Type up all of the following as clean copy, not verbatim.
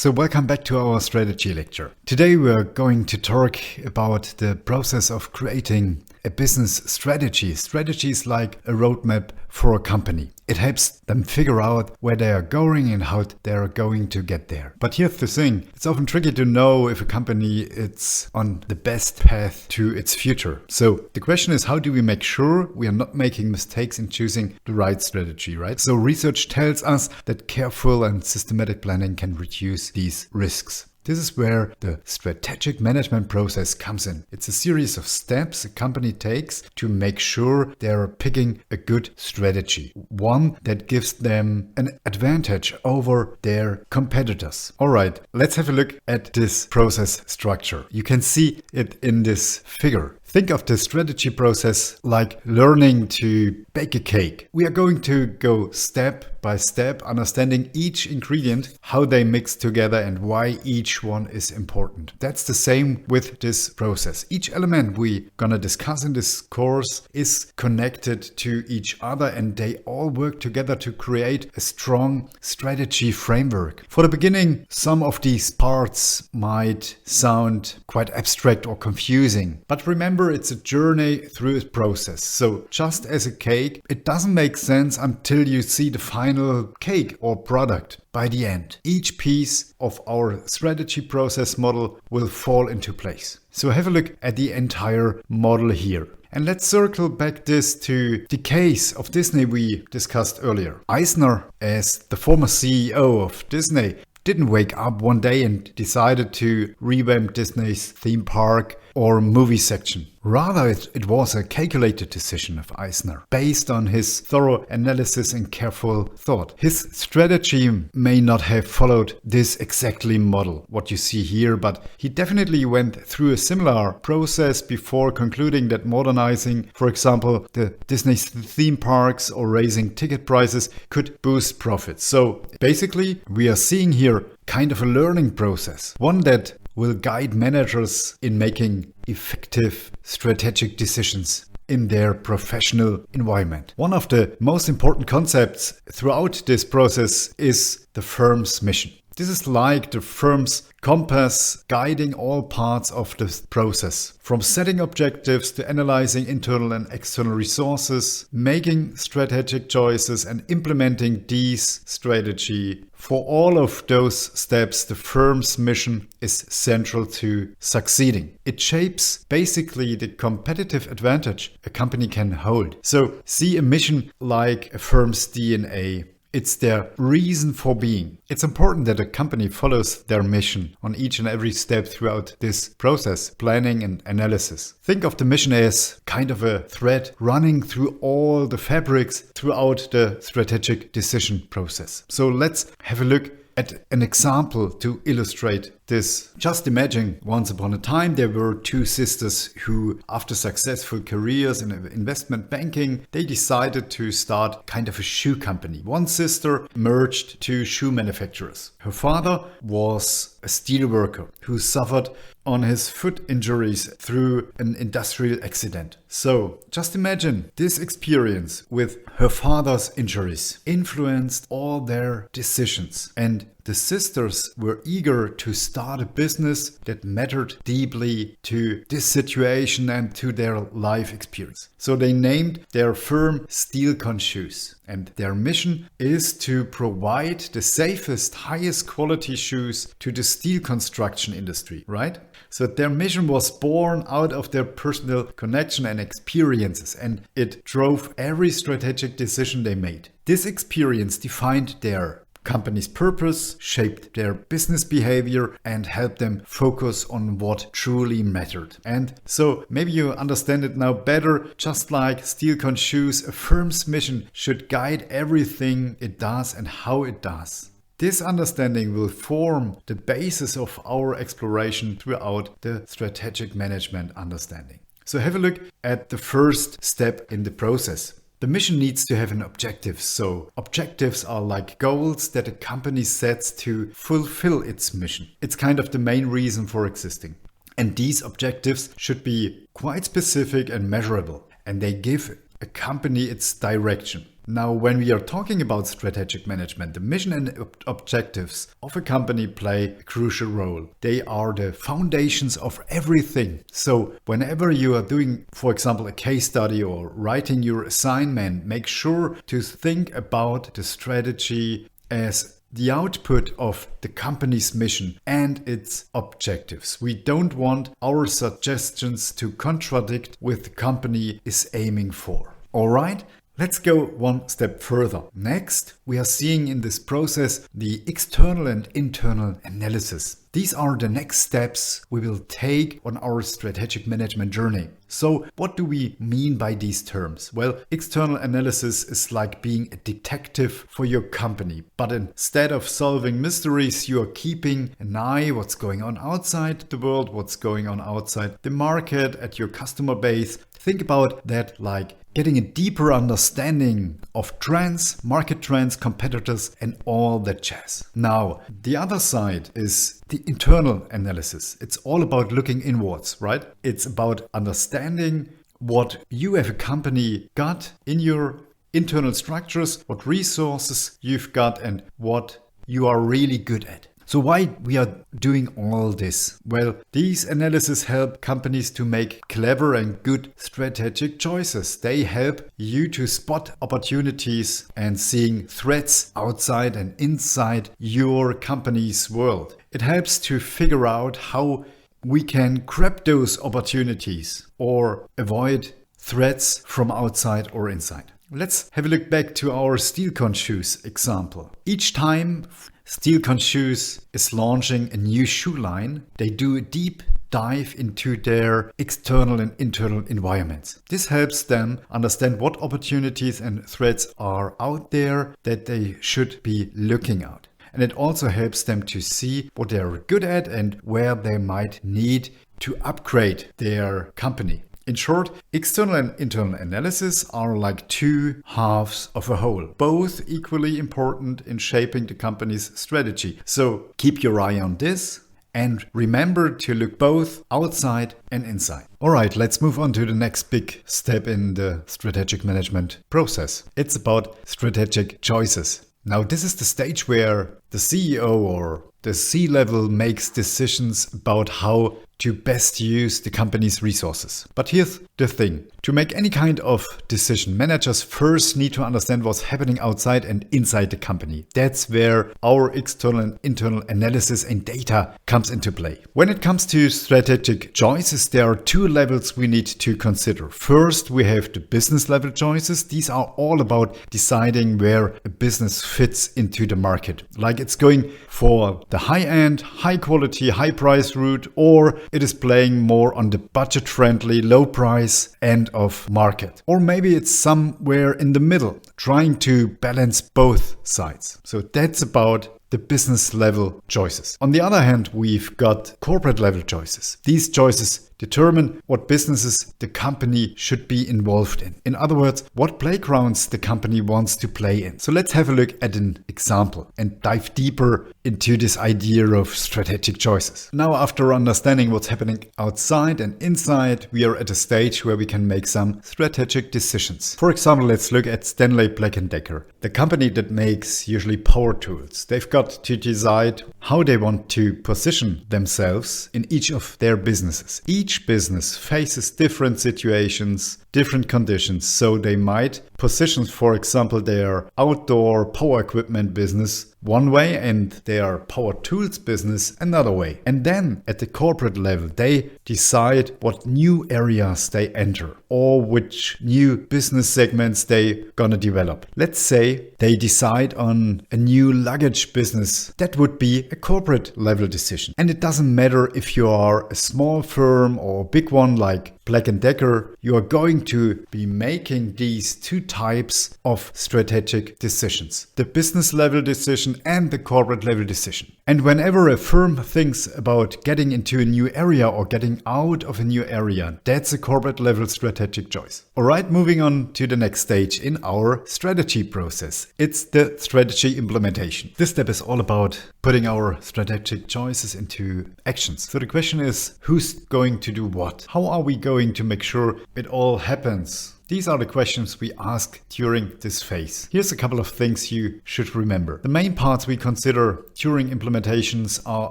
So welcome back to our strategy lecture. Today we are going to talk about the process of creating a business strategy. Strategy is like a roadmap for a company. It helps them figure out where they are going and how they are going to get there. But here's the thing, it's often tricky to know if a company is on the best path to its future. So the question is, how do we make sure we are not making mistakes in choosing the right strategy, right? So research tells us that careful and systematic planning can reduce these risks. This is where the strategic management process comes in. It's a series of steps a company takes to make sure they're picking a good strategy, one that gives them an advantage over their competitors. All right, let's have a look at this process structure. You can see it in this figure. Think of the strategy process like learning to bake a cake. We are going to go step by step, understanding each ingredient, how they mix together and why each one is important. That's the same with this process. Each element we're gonna discuss in this course is connected to each other and they all work together to create a strong strategy framework. For the beginning, some of these parts might sound quite abstract or confusing, but remember, it's a journey through a process. So just as a cake, it doesn't make sense until you see the final cake or product. By the end, each piece of our strategy process model will fall into place. So have a look at the entire model here. And let's circle back this to the case of Disney we discussed earlier. Eisner, as the former CEO of Disney, didn't wake up one day and decided to revamp Disney's theme park or movie section. Rather, it was a calculated decision of Eisner, based on his thorough analysis and careful thought. His strategy may not have followed this exactly model, what you see here, but he definitely went through a similar process before concluding that modernizing, for example, the Disney's theme parks or raising ticket prices could boost profits. So basically, we are seeing here kind of a learning process, one that will guide managers in making effective strategic decisions in their professional environment. One of the most important concepts throughout this process is the firm's mission. This is like the firm's compass guiding all parts of the process, from setting objectives to analyzing internal and external resources, making strategic choices and implementing these strategy. For all of those steps, the firm's mission is central to succeeding. It shapes basically the competitive advantage a company can hold. So see a mission like a firm's DNA. It's their reason for being. It's important that a company follows their mission on each and every step throughout this process, planning and analysis. Think of the mission as kind of a thread running through all the fabrics throughout the strategic decision process. So let's have a look at an example to illustrate this. Just imagine, once upon a time there were two sisters who, after successful careers in investment banking, they decided to start kind of a shoe company. One sister merged two shoe manufacturers. Her father was a steel worker who suffered on his foot injuries through an industrial accident. So just imagine this experience with her father's injuries influenced all their decisions, and the sisters were eager to start a business that mattered deeply to this situation and to their life experience. So they named their firm Steelcon Shoes, and their mission is to provide the safest, highest quality shoes to the steel construction industry, right? So their mission was born out of their personal connection and experiences, and it drove every strategic decision they made. This experience defined their company's purpose, shaped their business behavior, and helped them focus on what truly mattered. And so maybe you understand it now better. Just like Steelcon Shoes, a firm's mission should guide everything it does and how it does. This understanding will form the basis of our exploration throughout the strategic management understanding. So have a look at the first step in the process. The mission needs to have an objective. So objectives are like goals that a company sets to fulfill its mission. It's kind of the main reason for existing. And these objectives should be quite specific and measurable. And they give a company its direction. Now, when we are talking about strategic management, the mission and objectives of a company play a crucial role. They are the foundations of everything. So whenever you are doing, for example, a case study or writing your assignment, make sure to think about the strategy as the output of the company's mission and its objectives. We don't want our suggestions to contradict what the company is aiming for. All right? Let's go one step further. Next, we are seeing in this process the external and internal analysis. These are the next steps we will take on our strategic management journey. So what do we mean by these terms? Well, external analysis is like being a detective for your company. But instead of solving mysteries, you are keeping an eye what's going on outside the world, what's going on outside the market, at your customer base. Think about that like getting a deeper understanding of trends, market trends, competitors, and all that jazz. Now, the other side is the internal analysis. It's all about looking inwards, right? It's about understanding what you as a company got in your internal structures, what resources you've got, and what you are really good at. So why we are doing all this? Well, these analyses help companies to make clever and good strategic choices. They help you to spot opportunities and seeing threats outside and inside your company's world. It helps to figure out how we can grab those opportunities or avoid threats from outside or inside. Let's have a look back to our SteelCon shoes example. Each time SteelCon Shoes is launching a new shoe line, they do a deep dive into their external and internal environments. This helps them understand what opportunities and threats are out there that they should be looking at. And it also helps them to see what they are good at and where they might need to upgrade their company. In short, external and internal analysis are like two halves of a whole, both equally important in shaping the company's strategy. So keep your eye on this and remember to look both outside and inside. All right, let's move on to the next big step in the strategic management process. It's about strategic choices. Now, this is the stage where the CEO or the C-level makes decisions about how to best use the company's resources. But here's the thing. To make any kind of decision, managers first need to understand what's happening outside and inside the company. That's where our external and internal analysis and data comes into play. When it comes to strategic choices, there are two levels we need to consider. First, we have the business level choices. These are all about deciding where a business fits into the market. Like it's going for the high-end, high-quality, high-price route, or it is playing more on the budget-friendly, low-price end of market. Or maybe it's somewhere in the middle, trying to balance both sides. So that's about the business level choices. On the other hand, we've got corporate level choices. These choices determine what businesses the company should be involved in. In other words, what playgrounds the company wants to play in. So let's have a look at an example and dive deeper into this idea of strategic choices. Now, after understanding what's happening outside and inside, we are at a stage where we can make some strategic decisions. For example, let's look at Stanley Black & Decker, the company that makes usually power tools. They've got to decide how they want to position themselves in each of their businesses. Each business faces different situations, different conditions, so they might position, for example, their outdoor power equipment business one way and their power tools business another way. And then at the corporate level, they decide what new areas they enter or which new business segments they gonna develop. Let's say they decide on a new luggage business. That would be a corporate level decision. And it doesn't matter if you are a small firm or a big one like Black & Decker, you are going to be making these two types of strategic decisions. The business level decision and the corporate level decision. And whenever a firm thinks about getting into a new area or getting out of a new area, that's a corporate level strategic choice. All right, moving on to the next stage in our strategy process. It's the strategy implementation. This step is all about putting our strategic choices into actions. So the question is, who's going to do what? How are we going to make sure it all happens? These are the questions we ask during this phase. Here's a couple of things you should remember. The main parts we consider during implementations are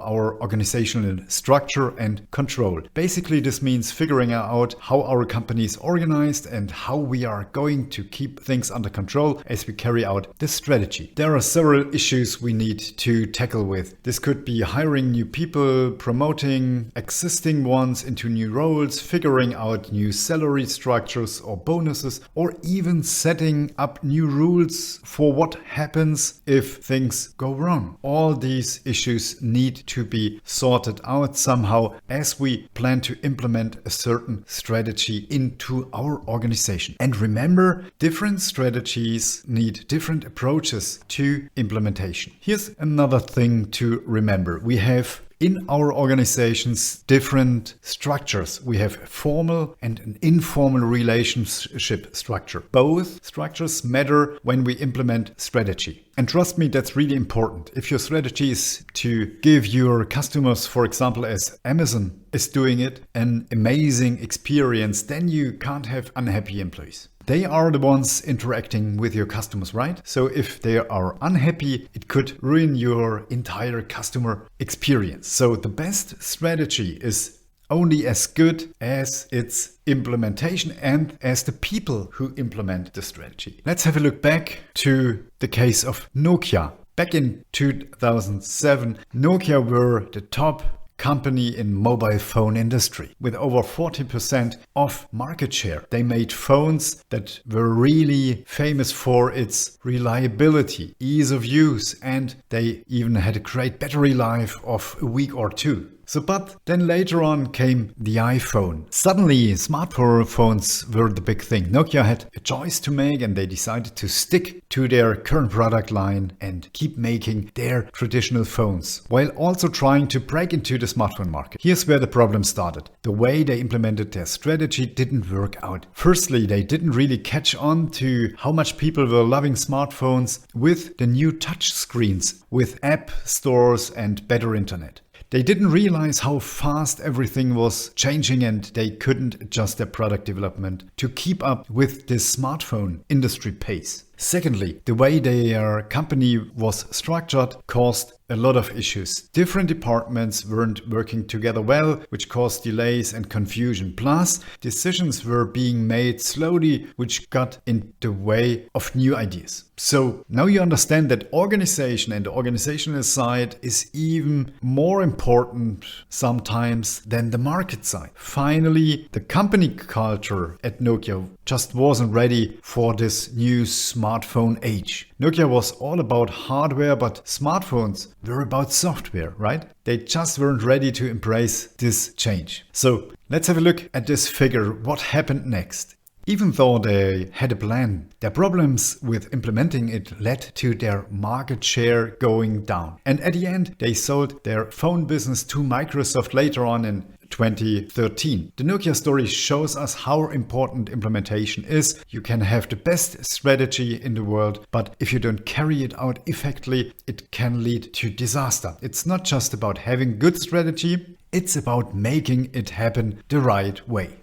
our organizational structure and control. Basically, this means figuring out how our company is organized and how we are going to keep things under control as we carry out this strategy. There are several issues we need to tackle with. This could be hiring new people, promoting existing ones into new roles, figuring out new salary structures or bonuses, or even setting up new rules for what happens if things go wrong. All these issues need to be sorted out somehow as we plan to implement a certain strategy into our organization. And remember, different strategies need different approaches to implementation. Here's another thing to remember. We have in our organizations different structures. We have formal and an informal relationship structure. Both structures matter when we implement strategy. And trust me, that's really important. If your strategy is to give your customers, for example, as Amazon is doing it, an amazing experience, then you can't have unhappy employees. They are the ones interacting with your customers, right? So if they are unhappy, it could ruin your entire customer experience. So the best strategy is only as good as its implementation and as the people who implement the strategy. Let's have a look back to the case of Nokia. Back in 2007, Nokia were the top company in mobile phone industry with over 40% of market share. They made phones that were really famous for its reliability, ease of use, and they even had a great battery life of a week or two. But then later on came the iPhone. Suddenly, smartphones were the big thing. Nokia had a choice to make and they decided to stick to their current product line and keep making their traditional phones, while also trying to break into the smartphone market. Here's where the problem started. The way they implemented their strategy didn't work out. Firstly, they didn't really catch on to how much people were loving smartphones with the new touch screens, with app stores and better internet. They didn't realize how fast everything was changing and they couldn't adjust their product development to keep up with this smartphone industry pace. Secondly, the way their company was structured caused a lot of issues. Different departments weren't working together well, which caused delays and confusion. Plus, decisions were being made slowly, which got in the way of new ideas. So now you understand that organization and the organizational side is even more important sometimes than the market side. Finally, the company culture at Nokia just wasn't ready for this new smartphone age. Nokia was all about hardware, but smartphones were about software, right? They just weren't ready to embrace this change. So let's have a look at this figure. What happened next? Even though they had a plan, their problems with implementing it led to their market share going down. And at the end, they sold their phone business to Microsoft later on in 2013. The Nokia story shows us how important implementation is. You can have the best strategy in the world, but if you don't carry it out effectively, it can lead to disaster. It's not just about having good strategy, it's about making it happen the right way.